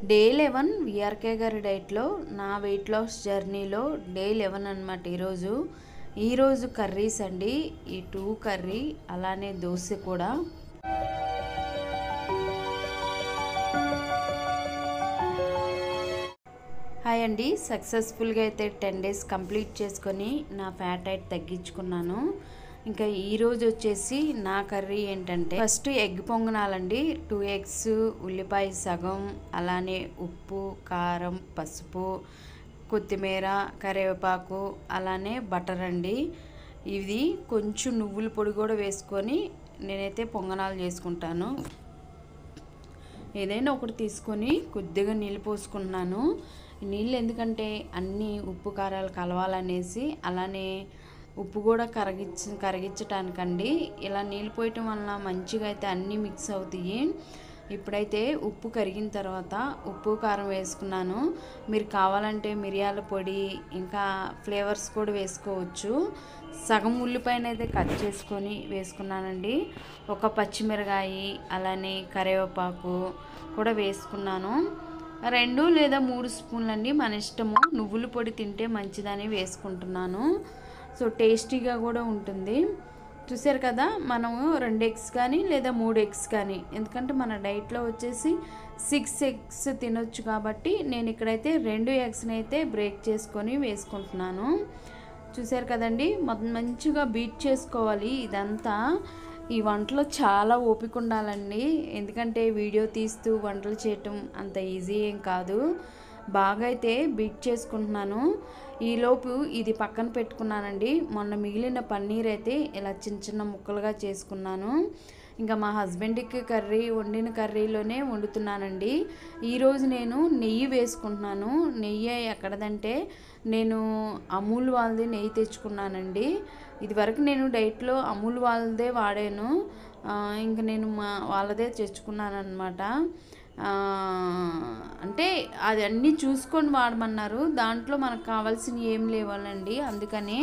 Day 11 VRK గారి డైట్లో నా వెయిట్ లాస్ జర్నీలో డే 11 అనమాట. ఈరోజు కర్రీస్ అండి. ఈ 2 కర్రీ అలానే దోశ కూడా. హాయ్ అండి, సక్సెస్ఫుల్గా అయితే 10 డేస్ కంప్లీట్ చేసుకొని నా ఫ్యాట్ అయితే తగ్గించుకున్నాను. ఇంకా ఈరోజు వచ్చేసి నా కర్రీ ఏంటంటే ఫస్ట్ ఎగ్ పొంగనాలండి. 2 ఎగ్స్, ఉల్లిపాయ సగం, అలానే ఉప్పు, కారం, పసుపు, కొత్తిమీర, కరివేపాకు, అలానే బటర్ అండి. ఇది కొంచెం నువ్వుల పొడి కూడా వేసుకొని నేనైతే పొంగనాలు చేసుకుంటాను. ఏదైనా ఒకటి తీసుకొని కొద్దిగా నీళ్ళు పోసుకుంటున్నాను. నీళ్ళు ఎందుకంటే అన్నీ ఉప్పు కారాలు కలవాలనేసి, అలానే ఉప్పు కూడా కరిగించటానికండి. ఇలా నీళ్ళు పోయటం వలన మంచిగా అయితే అన్నీ మిక్స్ అవుతాయి. ఇప్పుడైతే ఉప్పు కరిగిన తర్వాత ఉప్పు కారం వేసుకున్నాను. మీరు కావాలంటే మిరియాల పొడి ఇంకా ఫ్లేవర్స్ కూడా వేసుకోవచ్చు. సగం ఉల్లిపాయనైతే కట్ చేసుకొని వేసుకున్నానండి. ఒక పచ్చిమిరకాయ, అలానే కరివేపాకు కూడా వేసుకున్నాను. 2 లేదా 3 స్పూన్లు అండి, మన ఇష్టము. నువ్వుల పొడి తింటే మంచిదని వేసుకుంటున్నాను. సో టేస్టీగా కూడా ఉంటుంది. చూసారు కదా, మనము 2 ఎగ్స్ కానీ లేదా 3 ఎగ్స్ కానీ, ఎందుకంటే మన డైట్లో వచ్చేసి 6 ఎగ్స్ తినొచ్చు కాబట్టి నేను ఇక్కడైతే 2 ఎగ్స్ని అయితే బ్రేక్ చేసుకొని వేసుకుంటున్నాను. చూసారు కదండి, మంచిగా బీట్ చేసుకోవాలి. ఇదంతా ఈ వంటలో చాలా ఓపిక ఉండాలండి. ఎందుకంటే వీడియో తీస్తూ వంటలు చేయటం అంత ఈజీ ఏం కాదు. బాగా అయితే బీట్ చేసుకుంటున్నాను. ఈలోపు ఇది పక్కన పెట్టుకున్నానండి. మొన్న మిగిలిన పన్నీర్ అయితే ఇలా చిన్న చిన్న ముక్కలుగా చేసుకున్నాను. ఇంకా మా హస్బెండ్కి వండిన కర్రీలోనే వండుతున్నానండి. ఈరోజు నేను నెయ్యి వేసుకుంటున్నాను. నెయ్యి ఎక్కడదంటే నేను అమూల్ వాళ్ళది నెయ్యి తెచ్చుకున్నానండి. ఇదివరకు నేను డైట్లో అమూల్ వాళ్ళదే వాడాను. ఇంకా నేను వాళ్ళదే తెచ్చుకున్నాను అనమాట. అంటే అది అన్నీ చూసుకొని వాడమన్నారు. దాంట్లో మనకు కావాల్సినవి ఏం లేవాలండి. అందుకని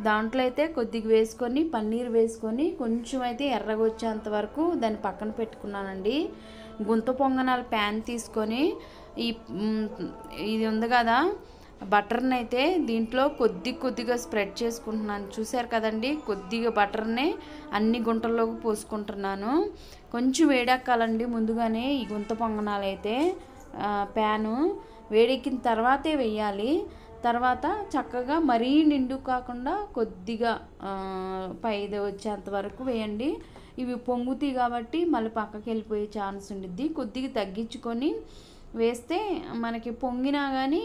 దాంట్లో అయితే కొద్దిగా వేసుకొని పన్నీర్ వేసుకొని కొంచెం అయితే ఎర్రగా వచ్చేంత వరకు దాన్ని పక్కన పెట్టుకున్నానండి. గుంత పొంగనాల ప్యాన్ తీసుకొని ఇది ఉంది కదా బటర్ని అయితే దీంట్లో కొద్దిగా స్ప్రెడ్ చేసుకుంటున్నాను. చూసారు కదండి, కొద్దిగా బటర్నే అన్ని గుంటల్లోకి పోసుకుంటున్నాను. కొంచెం వేడెక్కాలండి ముందుగానే. ఈ గుంత పొంగనాలు అయితే ప్యాను వేడెక్కిన తర్వాతే వేయాలి. తర్వాత చక్కగా మరీ నిండు కాకుండా కొద్దిగా పైది వచ్చేంత వరకు వేయండి. ఇవి పొంగుతాయి కాబట్టి మళ్ళీ పక్కకి వెళ్ళిపోయే ఛాన్స్ ఉండిద్ది. కొద్దిగా తగ్గించుకొని వేస్తే మనకి పొంగినా కానీ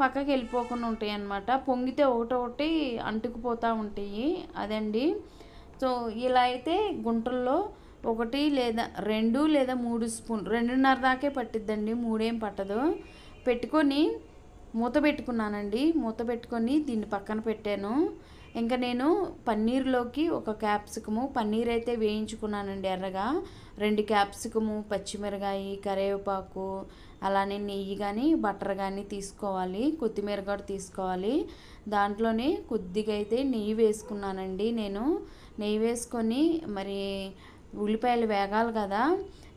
పక్కకి వెళ్ళిపోకుండా ఉంటాయి అన్నమాట. పొంగితే ఒకటొకటి అంటుకుపోతూ ఉంటాయి. అదండి. సో ఇలా అయితే గుంటల్లో 1 లేదా 2 లేదా 3 స్పూన్లు, 2.5 దాకే పట్టిద్దండి, 3 ఏం పట్టదు. పెట్టుకొని మూత పెట్టుకున్నానండి. మూత పెట్టుకొని దీన్ని పక్కన పెట్టాను. ఇంకా నేను పన్నీర్లోకి ఒక క్యాప్సికము, పన్నీర్ అయితే వేయించుకున్నానండి ఎర్రగా. 2 క్యాప్సికము, పచ్చిమిరకాయ, కరివేపాకు, అలానే నెయ్యి కానీ బటర్ కానీ తీసుకోవాలి. కొత్తిమీర కూడా తీసుకోవాలి. దాంట్లోనే కొద్దిగా అయితే నెయ్యి వేసుకున్నానండి. నేను నెయ్యి వేసుకొని మరి ఉల్లిపాయలు వేగాలి కదా.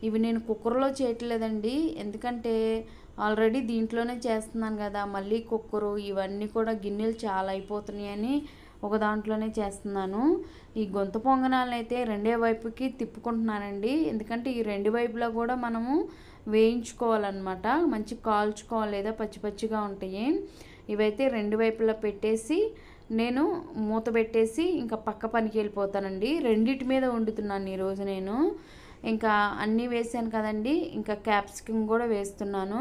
ఇవి నేను కుక్కర్లో చేయట్లేదండి, ఎందుకంటే ఆల్రెడీ దీంట్లోనే చేస్తున్నాను కదా. మళ్ళీ కుక్కరు ఇవన్నీ కూడా గిన్నెలు చాలా అయిపోతున్నాయని ఒక దాంట్లోనే చేస్తున్నాను. ఈ గొంత పొంగనాలను అయితే 2 వైపుకి తిప్పుకుంటున్నానండి. ఎందుకంటే ఈ 2 వైపులా కూడా మనము వేయించుకోవాలన్నమాట. మంచి కాల్చుకోవాలి, లేదా పచ్చిగా ఉంటాయి. ఇవైతే 2 వైపులా పెట్టేసి నేను మూత పెట్టేసి ఇంకా పక్క పనికి వెళ్ళిపోతానండి. రెండిటి మీద వండుతున్నాను ఈరోజు నేను. ఇంకా అన్నీ వేసాను కదండి, ఇంకా క్యాప్సికమ్ కూడా వేస్తున్నాను.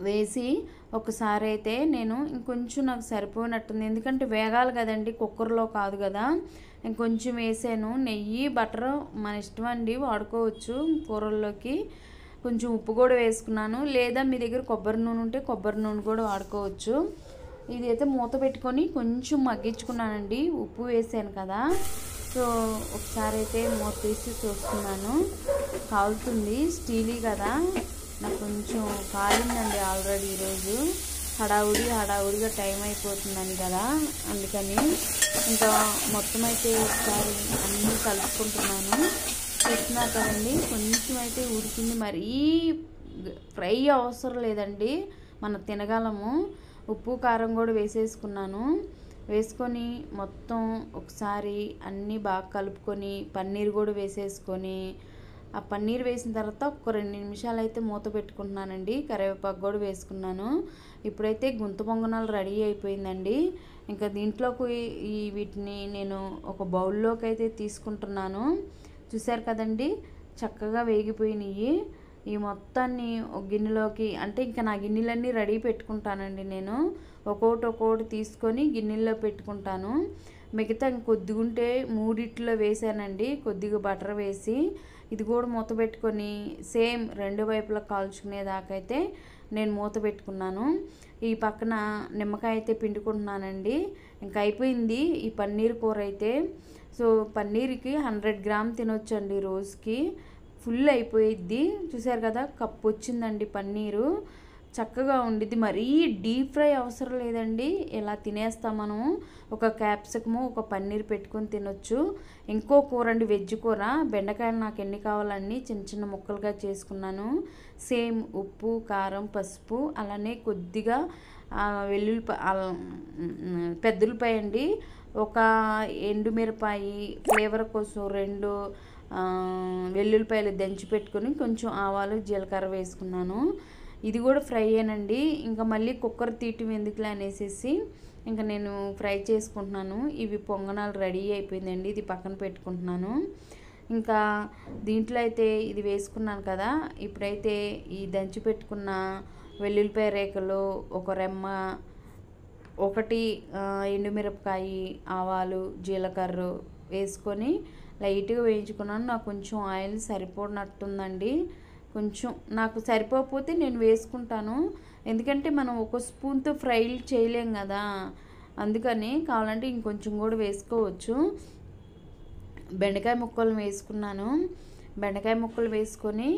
వేసి ఒకసారి అయితే నేను ఇంకొంచెం నాకు సరిపోయినట్టుంది, ఎందుకంటే వేగాలి కదండి, కుక్కర్లో కాదు కదా. ఇంకొంచెం వేసాను. నెయ్యి బటర్ మన ఇష్టం అండి, వాడుకోవచ్చు కూరల్లోకి. కొంచెం ఉప్పు కూడా వేసుకున్నాను, లేదా మీ దగ్గర కొబ్బరి నూనె ఉంటే కొబ్బరి నూనె కూడా వాడుకోవచ్చు. ఇది అయితే మూత పెట్టుకొని కొంచెం మగ్గించుకున్నానండి. ఉప్పు వేసాను కదా. సో ఒకసారి అయితే మూత తీసి చూస్తున్నాను. కాలుతుంది, స్టీలీ కదా, నాకు కొంచెం కాలిందండి ఆల్రెడీ. ఈరోజు హడావుడిగా టైం అయిపోతుందని కదా, అందుకని ఇంకా మొత్తం అయితే ఒకసారి అన్నీ కలుపుకుంటున్నాను. చూస్తున్నా కదండి, కొంచెం అయితే ఉడికింది. మరీ ఫ్రై అవసరం లేదండి, మనం తినగలము. ఉప్పు కారం కూడా వేసేసుకున్నాను. వేసుకొని మొత్తం ఒకసారి అన్నీ బాగా కలుపుకొని పన్నీర్ కూడా వేసేసుకొని, ఆ పన్నీర్ వేసిన తర్వాత ఒక 2 నిమిషాలు అయితే మూత పెట్టుకుంటున్నానండి. కరివేపాకు కూడా వేసుకున్నాను. ఇప్పుడైతే గుంత పొంగనాలు రెడీ అయిపోయిందండి. ఇంకా దీంట్లోకి వీటిని నేను ఒక బౌల్లోకి అయితే తీసుకుంటున్నాను. చూసారు కదండి, చక్కగా వేగిపోయినాయి. ఈ మొత్తాన్ని ఒక గిన్నెలోకి, అంటే ఇంకా నా గిన్నెలన్నీ రెడీ పెట్టుకుంటానండి. నేను ఒక్కొక్కటి తీసుకొని గిన్నెల్లో పెట్టుకుంటాను. మిగతా కొద్దిగా ఉంటే మూడిట్లో వేసానండి, కొద్దిగా బటర్ వేసి. ఇది కూడా మూత పెట్టుకొని సేమ్ 2 వైపులా కాల్చుకునేదాకైతే నేను మూత పెట్టుకున్నాను. ఈ పక్కన నిమ్మకాయ అయితే పిండుకుంటున్నానండి. ఇంకా అయిపోయింది ఈ పన్నీర్ కూర అయితే. సో పన్నీర్కి 100 గ్రామ్ తినొచ్చండి రోజుకి, ఫుల్ అయిపోయిద్ది. చూసారు కదా, కప్పు వచ్చిందండి పన్నీరు. చక్కగా ఉండిద్ది. మరీ డీప్ ఫ్రై అవసరం లేదండి, ఇలా తినేస్తాం మనం. ఒక క్యాప్సికము, ఒక పన్నీర్ పెట్టుకొని తినొచ్చు. ఇంకో కూర అండి, వెజ్ కూర. బెండకాయలు నాకు ఎన్ని కావాలన్నీ చిన్న చిన్న ముక్కలుగా చేసుకున్నాను. సేమ్ ఉప్పు, కారం, పసుపు, అలానే కొద్దిగా పెద్దుల్లిపాయ అండి, ఒక ఎండుమిరపాయి ఫ్లేవర్ కోసం 2 వెల్లుల్లిపాయలు దంచి పెట్టుకొని కొంచెం ఆవాలు, జీలకర్ర వేసుకున్నాను. ఇది కూడా ఫ్రై అయ్యానండి. ఇంకా మళ్ళీ కుక్కర్ తీయటం ఎందుకులే అనేసి ఇంకా నేను ఫ్రై చేసుకుంటున్నాను. ఇవి పొంగనాలు రెడీ అయిపోయిందండి, ఇది పక్కన పెట్టుకుంటున్నాను. ఇంకా దీంట్లో అయితే ఇది వేసుకున్నాను కదా, ఇప్పుడైతే ఈ దంచి పెట్టుకున్న వెల్లుల్లిపాయ రేఖలు, ఒక రెమ్మ, 1 ఎండుమిరపకాయ, ఆవాలు, జీలకర్ర వేసుకొని లైట్గా వేయించుకున్నాను. నాకు కొంచెం ఆయిల్ సరిపోనట్టుందండి. కొంచెం నాకు సరిపోకపోతే నేను వేసుకుంటాను, ఎందుకంటే మనం ఒక స్పూన్తో ఫ్రైలు చేయలేం కదా, అందుకని కావాలంటే ఇంకొంచెం కూడా వేసుకోవచ్చు. బెండకాయ ముక్కలు వేసుకున్నాను. బెండకాయ ముక్కలు వేసుకొని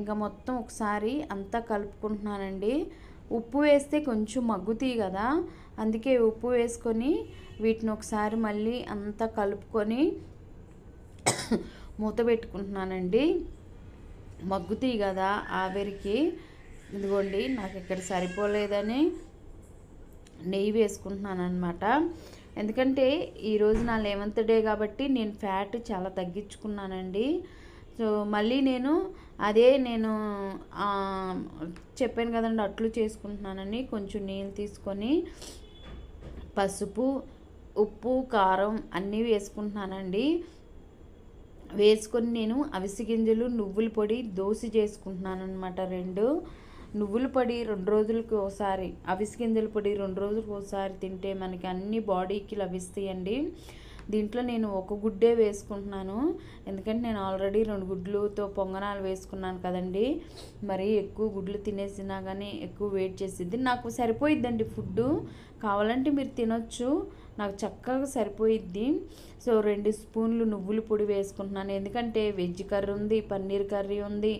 ఇంకా మొత్తం ఒకసారి అంతా కలుపుకుంటున్నానండి. ఉప్పు వేస్తే కొంచెం మగ్గుతాయి కదా, అందుకే ఉప్పు వేసుకొని వీటిని ఒకసారి మళ్ళీ అంతా కలుపుకొని మూత పెట్టుకుంటున్నానండి. మగ్గుతాయి కదా ఆవిరికి. ఇదిగోండి, నాకు ఇక్కడ సరిపోలేదని నెయ్యి వేసుకుంటున్నాను అనమాట. ఎందుకంటే ఈరోజు నా 11th డే కాబట్టి నేను ఫ్యాట్ చాలా తగ్గించుకున్నానండి. సో మళ్ళీ నేను చెప్పాను కదండి, అట్లు చేసుకుంటున్నానని. కొంచెం నీళ్ళు తీసుకొని పసుపు, ఉప్పు, కారం అన్నీ వేసుకుంటున్నానండి. వేసుకొని నేను అవిసె గింజలు, నువ్వుల పొడి దోశ చేసుకుంటున్నాను అనమాట. 2 నువ్వుల పొడి 2 రోజులకు ఒకసారి, అవిసె గింజల పొడి 2 రోజులకు ఒకసారి తింటే మనకి అన్ని బాడీకి లభిస్తాయండి. దీంట్లో నేను 1 గుడ్డే వేసుకుంటున్నాను, ఎందుకంటే నేను ఆల్రెడీ 2 గుడ్లతో పొంగనాలు వేసుకున్నాను కదండి. మరి ఎక్కువ గుడ్లు తినేసినా కానీ ఎక్కువ వెయిట్ చేసిద్ది. నాకు సరిపోయిద్దండి ఫుడ్డు, కావాలంటే మీరు తినొచ్చు, నాకు చక్కగా సరిపోయిద్ది. సో 2 స్పూన్లు నువ్వుల పొడి వేసుకుంటున్నాను, ఎందుకంటే వెజ్ కర్రీ ఉంది, పన్నీర్ కర్రీ ఉంది,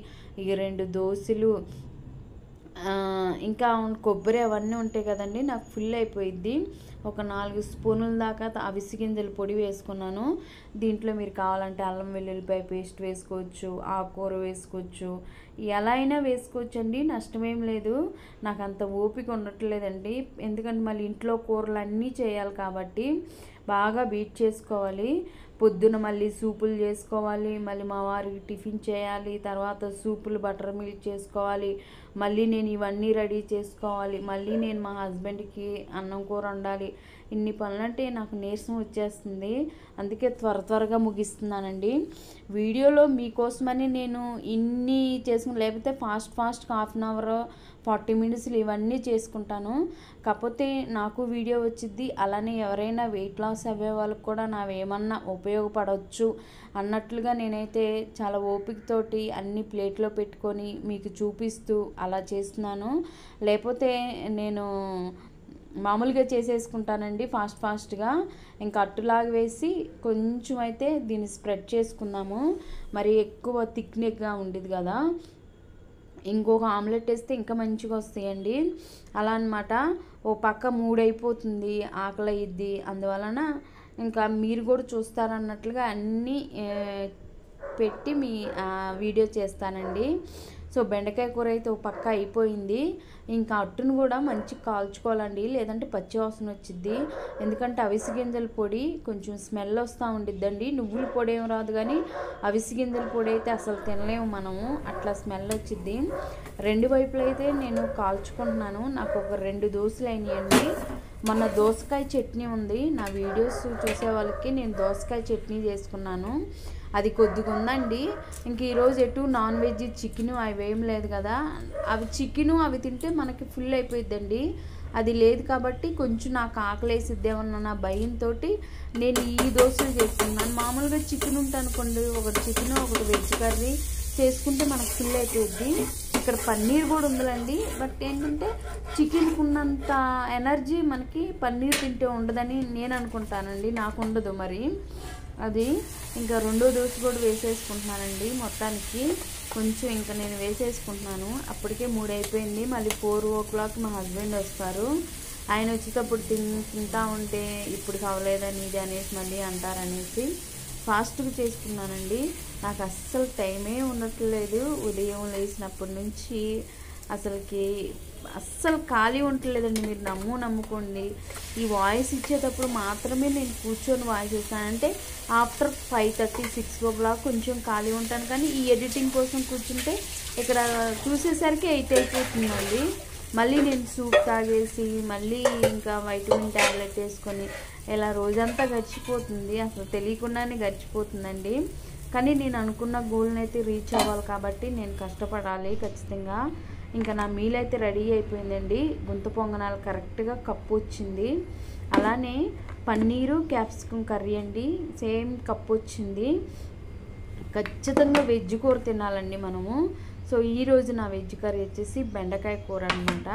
ఇక 2 దోశలు, ఇంకా కొబ్బరి అవన్నీ ఉంటాయి కదండి, నాకు ఫుల్ అయిపోయిద్ది. ఒక 4 స్పూన్ల దాకా అవిసె గింజల పొడి వేసుకున్నాను. దీంట్లో మీరు కావాలంటే అల్లం వెల్లుల్లిపాయ పేస్ట్ వేసుకోవచ్చు, ఆకుకూర వేసుకోవచ్చు, ఎలా అయినా వేసుకోవచ్చు అండి, నష్టమేం లేదు. నాకు అంత ఓపిక ఉండట్లేదండి, ఎందుకంటే మళ్ళీ ఇంట్లో కూరలు అన్నీ చేయాలి కాబట్టి బాగా బీట్ చేసుకోవాలి. పొద్దున మళ్ళీ సూపులు చేసుకోవాలి, మళ్ళీ మా వారికి టిఫిన్ చేయాలి, తర్వాత సూపులు బటర్ మిల్క్ చేసుకోవాలి, మళ్ళీ నేను ఇవన్నీ రెడీ చేసుకోవాలి, మళ్ళీ నేను మా హస్బెండ్కి అన్నం కూర వండాలి. ఇన్ని పనులంటే నాకు నీరసం వచ్చేస్తుంది, అందుకే త్వరగా ముగిస్తున్నానండి. వీడియోలో మీకోసమని నేను ఇన్ని చేసుకుని, లేకపోతే ఫాస్ట్గా 1/2 అవర్ 40 మినిట్స్లో ఇవన్నీ చేసుకుంటాను. కాకపోతే నాకు వీడియో వచ్చింది, అలానే ఎవరైనా వెయిట్ లాస్ అవ్వే వాళ్ళకి కూడా నావేమన్నా ఉపయోగపడవచ్చు అన్నట్లుగా నేనైతే చాలా ఓపికతోటి అన్ని ప్లేట్లో పెట్టుకొని మీకు చూపిస్తూ అలా చేస్తున్నాను. లేకపోతే నేను మామూలుగా చేసేసుకుంటానండి ఫాస్ట్గా. ఇంకా అట్టులాగా వేసి కొంచెం అయితే దీన్ని స్ప్రెడ్ చేసుకుందాము, మరి ఎక్కువ థిక్నెక్గా ఉండేది కదా. ఇంకొక ఆమ్లెట్ వేస్తే ఇంకా మంచిగా వస్తాయండి, అలా అనమాట. ఓ పక్క 3 అయిపోతుంది, ఆకలి అయ్యిద్ది, అందువలన ఇంకా మీరు కూడా చూస్తారన్నట్లుగా అన్నీ పెట్టి వీడియో చేస్తానండి. సో బెండకాయ కూర అయితే ఒక పక్క అయిపోయింది. ఇంకా అట్టును కూడా మంచిగా కాల్చుకోవాలండి, లేదంటే పచ్చి వాసన వచ్చిద్ది. ఎందుకంటే అవిసి గింజల పొడి కొంచెం స్మెల్ వస్తూ ఉండిద్దండి. నువ్వుల పొడి ఏం రాదు, కానీ అవిసి గింజల పొడి అయితే అసలు తినలేము మనము, అట్లా స్మెల్ వచ్చిద్ది. రెండు వైపులు అయితే నేను కాల్చుకుంటున్నాను. నాకు ఒక 2 దోశలు అయినాయండి. మొన్న దోసకాయ చట్నీ ఉంది, నా వీడియోస్ చూసే వాళ్ళకి నేను దోసకాయ చట్నీ చేసుకున్నాను, అది కొద్దిగా ఉందండి. ఇంక ఈరోజు ఎటు నాన్ వెజ్ చికెను అవి ఏం లేదు కదా, అవి చికెను అవి తింటే మనకి ఫుల్ అయిపోయిద్దండి. అది లేదు కాబట్టి కొంచెం నాకు ఆకలేసిద్దేమన్నా నా భయంతో నేను ఈ దోశలు చేసుకున్నాను. మామూలుగా చికెన్ ఉంటే అనుకోండి, ఒకటి చికెన్ ఒకటి వెజ్ కర్రీ చేసుకుంటే మనకు ఫుల్ అయిపోద్ది. ఇక్కడ పన్నీర్ కూడా ఉందండి, బట్ ఏంటంటే చికెన్కి ఉన్నంత ఎనర్జీ మనకి పన్నీర్ తింటే ఉండదని నేను అనుకుంటానండి, నాకు ఉండదు మరి అది. ఇంకా రెండో దోశ కూడా వేసేసుకుంటున్నానండి. మొత్తానికి కొంచెం ఇంకా నేను వేసేసుకుంటున్నాను. అప్పటికే 3 అయిపోయింది. మళ్ళీ 4 o'clock మా హస్బెండ్ వస్తారు. ఆయన వచ్చేటప్పుడు తింటా ఉంటే ఇప్పుడు కావలేదని ఇది అనేసి మళ్ళీ అంటారనేసి ఫాస్ట్గా చేసుకున్నానండి. నాకు అస్సలు టైమే ఉండట్లేదు. ఉదయం లేచినప్పటి నుంచి అస్సలు ఖాళీ ఉండట్లేదండి. మీరు నమ్ముకోండి. ఈ వాయిస్ ఇచ్చేటప్పుడు మాత్రమే నేను కూర్చొని వాయిస్ ఇస్తాను. అంటే ఆఫ్టర్ 5:30, 6 o'clock కొంచెం ఖాళీ ఉంటాను, కానీ ఈ ఎడిటింగ్ కోసం కూర్చుంటే ఇక్కడ చూసేసరికి 8 అయిపోతుందండి. మళ్ళీ నేను సూప్ తాగేసి మళ్ళీ ఇంకా వైటమిన్ ట్యాబ్లెట్ వేసుకొని ఇలా రోజంతా గడిచిపోతుంది, అసలు తెలియకుండానే గడిచిపోతుందండి. కానీ నేను అనుకున్న గోల్ని అయితే రీచ్ అవ్వాలి కాబట్టి నేను కష్టపడాలి ఖచ్చితంగా. ఇంకా నా మీల్ అయితే రెడీ అయిపోయిందండి. గుంత పొంగనాలు కరెక్ట్గా కప్పు వచ్చింది. అలానే పన్నీరు క్యాప్సికమ్ కర్రీ అండి, సేమ్ కప్పు వచ్చింది. ఖచ్చితంగా వెజ్ కూర తినాలండి మనము. సో ఈరోజు నా వెజ్ కర్రీ వచ్చేసి బెండకాయ కూర అనమాట.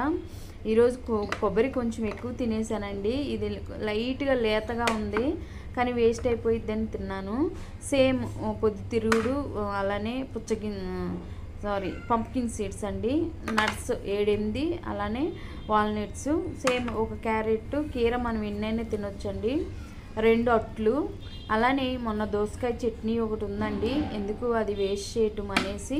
ఈరోజు కొబ్బరి కొంచెం ఎక్కువ తినేసానండి. ఇది లైట్గా లేతగా ఉంది, కానీ వేస్ట్ అయిపోయిద్దని తిన్నాను. సేమ్ పొద్దుతిరుగుడు, అలానే పంప్కిన్ సీడ్స్ అండి, నట్స్ 7-8, అలానే వాల్నట్స్, సేమ్ ఒక క్యారెట్, కీర మనం ఎన్నైనా తినొచ్చండి. 2 అట్లు, అలానే మొన్న దోసకాయ చట్నీ ఒకటి ఉందండి, ఎందుకు అది వేస్ట్ చేయటం అనేసి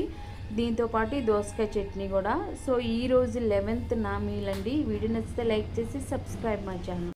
దీంతోపాటు దోసకాయ చట్నీ కూడా. సో ఈరోజు 11th నా మీల్ అండి. వీడియో నచ్చితే లైక్ చేసి సబ్స్క్రైబ్ మై ఛానల్.